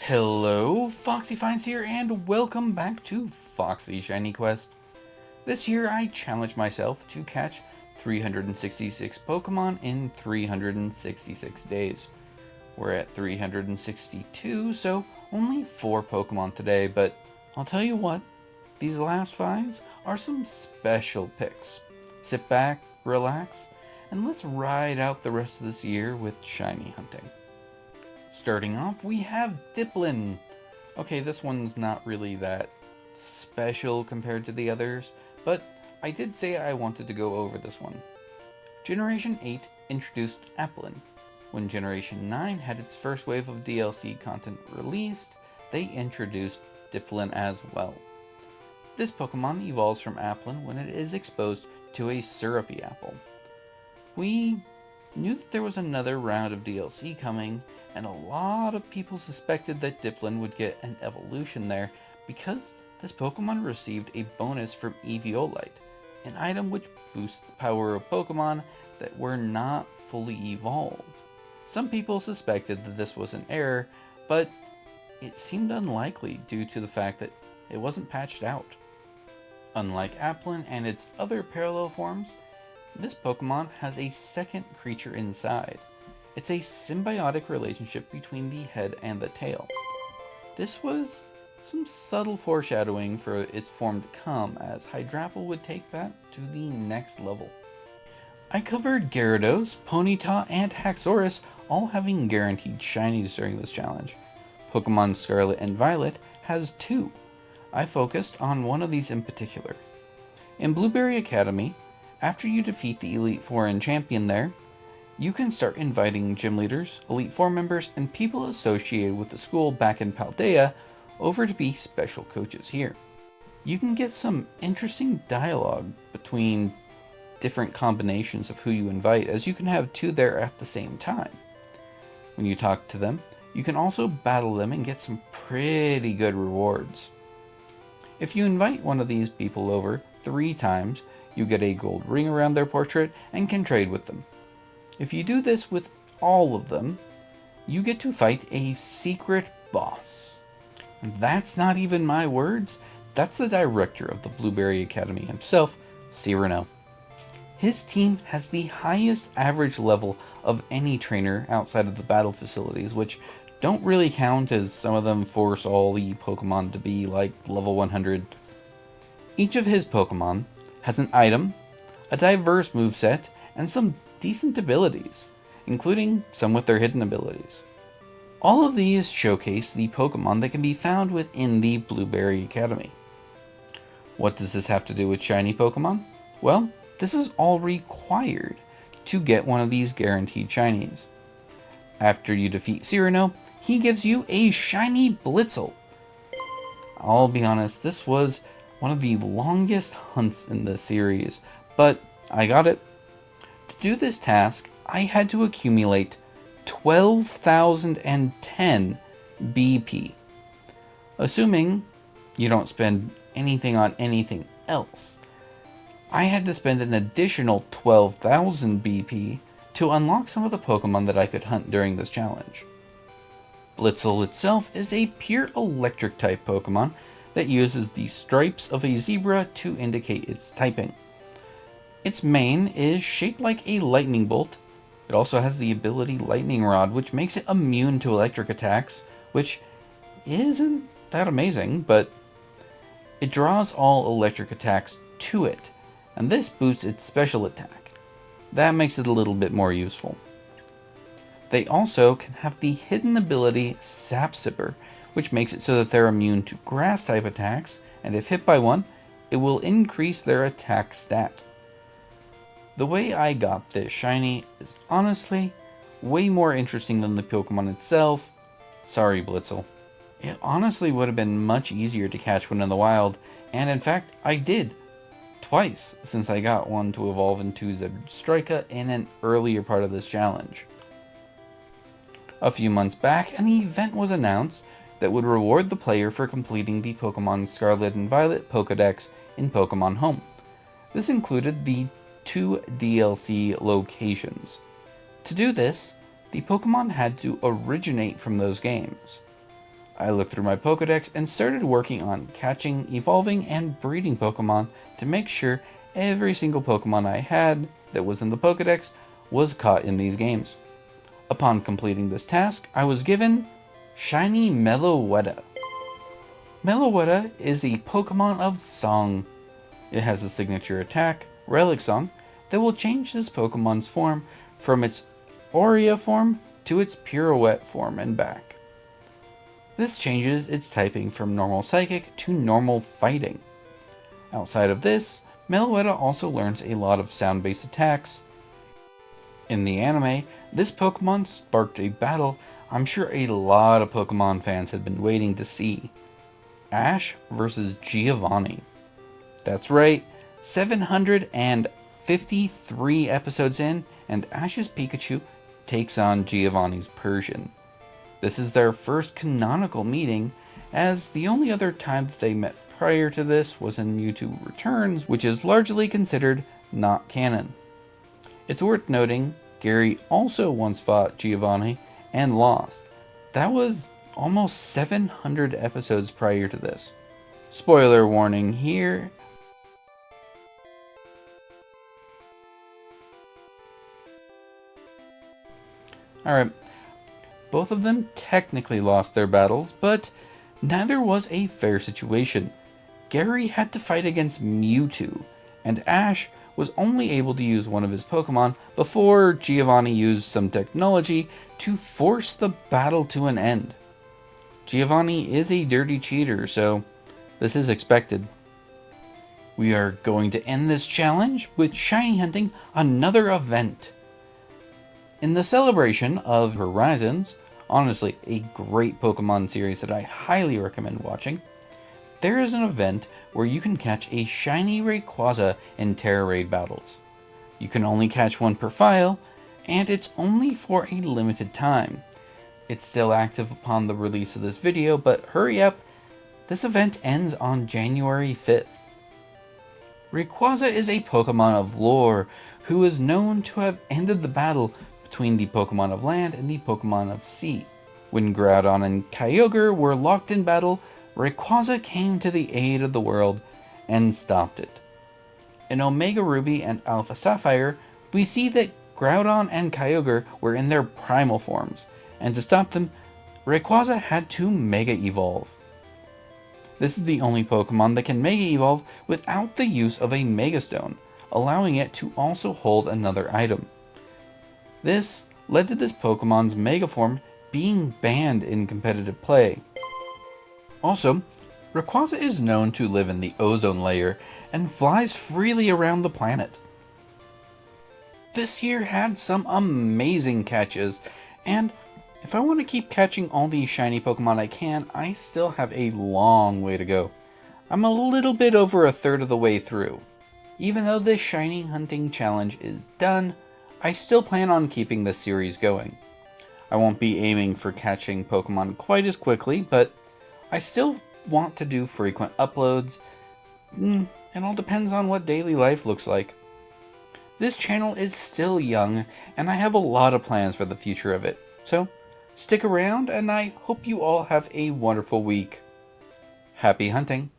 Hello, Foxy Finds here, and welcome back to Foxy Shiny Quest. This year I challenged myself to catch 366 Pokemon in 366 days. We're at 362, so only 4 Pokemon today, but I'll tell you what, these last finds are some special picks. Sit back, relax, and let's ride out the rest of this year with shiny hunting. Starting off, we have Diplin. Okay, this one's not really that special compared to the others, but I did say I wanted to go over this one. Generation 8 introduced Applin. When Generation 9 had its first wave of DLC content released, they introduced Diplin as well. This Pokemon evolves from Applin when it is exposed to a syrupy apple. We knew that there was another round of DLC coming, and a lot of people suspected that Diplin would get an evolution there because this Pokemon received a bonus from Eviolite, an item which boosts the power of Pokemon that were not fully evolved. Some people suspected that this was an error, but it seemed unlikely due to the fact that it wasn't patched out. Unlike Applin and its other parallel forms, this Pokemon has a second creature inside. It's a symbiotic relationship between the head and the tail. This was some subtle foreshadowing for its form to come, as Hydrapple would take that to the next level. I covered Gyarados, Ponyta, and Haxorus all having guaranteed shinies during this challenge. Pokemon Scarlet and Violet has 2. I focused on one of these in particular. In Blueberry Academy, after you defeat the Elite Four and champion there, you can start inviting gym leaders, Elite Four members, and people associated with the school back in Paldea over to be special coaches here. You can get some interesting dialogue between different combinations of who you invite, as you can have 2 there at the same time. When you talk to them, you can also battle them and get some pretty good rewards. If you invite one of these people over 3 times, you get a gold ring around their portrait and can trade with them. If you do this with all of them, you get to fight a secret boss. And that's not even my words, that's the director of the Blueberry Academy himself, Cyrano. His team has the highest average level of any trainer outside of the battle facilities, which don't really count, as some of them force all the Pokemon to be like level 100. Each of his Pokemon has an item, a diverse moveset, and some decent abilities, including some with their hidden abilities. All of these showcase the Pokemon that can be found within the Blueberry Academy. What does this have to do with shiny Pokemon? Well, this is all required to get one of these guaranteed shinies. After you defeat Cyrano, he gives you a shiny Blitzel. I'll be honest, this was one of the longest hunts in the series, but I got it. To do this task, I had to accumulate 12,010 BP. Assuming you don't spend anything on anything else, I had to spend an additional 12,000 BP to unlock some of the Pokemon that I could hunt during this challenge. Blitzel itself is a pure electric type Pokemon that uses the stripes of a zebra to indicate its typing. Its mane is shaped like a lightning bolt. It also has the ability Lightning Rod, which makes it immune to electric attacks, which isn't that amazing, but it draws all electric attacks to it, and this boosts its special attack. That makes it a little bit more useful. They also can have the hidden ability Sap Sipper, which makes it so that they're immune to grass type attacks, and if hit by one, it will increase their attack stat. The way I got this shiny is honestly way more interesting than the Pokemon itself. Sorry, Blitzel. It honestly would have been much easier to catch one in the wild, and in fact, I did. Twice, since I got one to evolve into Zebstrika in an earlier part of this challenge. A few months back, an event was announced that would reward the player for completing the Pokemon Scarlet and Violet Pokédex in Pokemon Home. This included the 2 DLC locations. To do this, the Pokemon had to originate from those games. I looked through my Pokédex and started working on catching, evolving, and breeding Pokémon to make sure every single Pokémon I had that was in the Pokédex was caught in these games. Upon completing this task, I was given Shiny Meloetta. Meloetta is a Pokémon of Song. It has a signature attack, Relic Song, that will change this Pokémon's form from its Aurea form to its Pirouette form and back. This changes its typing from normal Psychic to normal Fighting. Outside of this, Meloetta also learns a lot of sound-based attacks. In the anime, this Pokemon sparked a battle I'm sure a lot of Pokemon fans had been waiting to see. Ash versus Giovanni. That's right, 753 episodes in, and Ash's Pikachu takes on Giovanni's Persian. This is their first canonical meeting, as the only other time that they met prior to this was in Mewtwo Returns, which is largely considered not canon. It's worth noting, Gary also once fought Giovanni and lost. That was almost 700 episodes prior to this. Spoiler warning here. Alright, both of them technically lost their battles, but neither was a fair situation. Gary had to fight against Mewtwo, and Ash was only able to use one of his Pokemon before Giovanni used some technology to force the battle to an end. Giovanni is a dirty cheater, so this is expected. We are going to end this challenge with shiny hunting another event. In the celebration of Horizons, honestly a great Pokemon series that I highly recommend watching, there is an event where you can catch a shiny Rayquaza in Terra Raid battles. You can only catch one per file, and it's only for a limited time. It's still active upon the release of this video, but hurry up, this event ends on January 5th. Rayquaza is a Pokemon of lore who is known to have ended the battle between the Pokemon of land and the Pokemon of sea. When Groudon and Kyogre were locked in battle, Rayquaza came to the aid of the world and stopped it. In Omega Ruby and Alpha Sapphire, we see that Groudon and Kyogre were in their primal forms, and to stop them, Rayquaza had to Mega Evolve. This is the only Pokemon that can Mega Evolve without the use of a Mega Stone, allowing it to also hold another item. This led to this Pokemon's Mega form being banned in competitive play. Also, Rayquaza is known to live in the ozone layer and flies freely around the planet. This year had some amazing catches, and if I want to keep catching all these shiny Pokemon I can, I still have a long way to go. I'm a little bit over a third of the way through. Even though this shiny hunting challenge is done, I still plan on keeping this series going. I won't be aiming for catching Pokemon quite as quickly, but I still want to do frequent uploads. It all depends on what daily life looks like. This channel is still young, and I have a lot of plans for the future of it. So, stick around, and I hope you all have a wonderful week. Happy hunting!